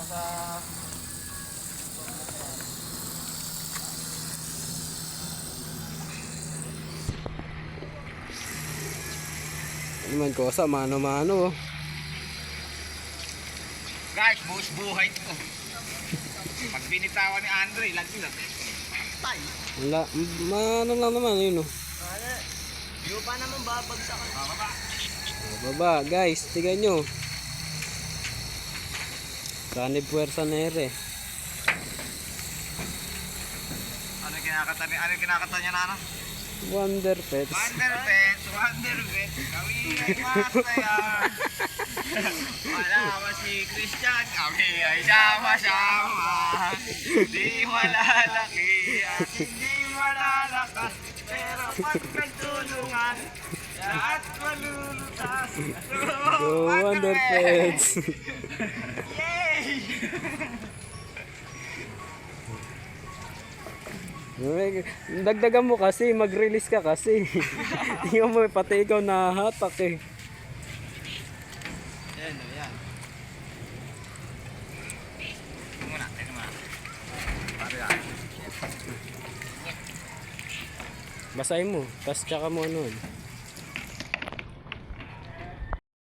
Ano man ko sa mano-mano. Guys, buhos buhay ko. Pag binitawan ni Andre, lagi lang. Tay. Wala, ano lang naman yun oh. Yung pa naman babagsak ka. Baba. Baba guys, tignan nyo. Sanib puwersa na ere. Ano kinakata niya na ano? Wonder Pets. Wonder Pets. Kami ay masaya. Wala ba si Christian? Kami ay sama-sama. Di malalaki at hindi malalakas. Pero pag nagtulungan, lahat malulutas. Go Wonder Pets. Yay! Dagdagan mo kasi, mag-release ka kasi. Tingnan mo, pati ikaw nahahatak eh. Yan o, yan. Ito muna. Pare yan. Basahin mo, tas tsaka mo ano.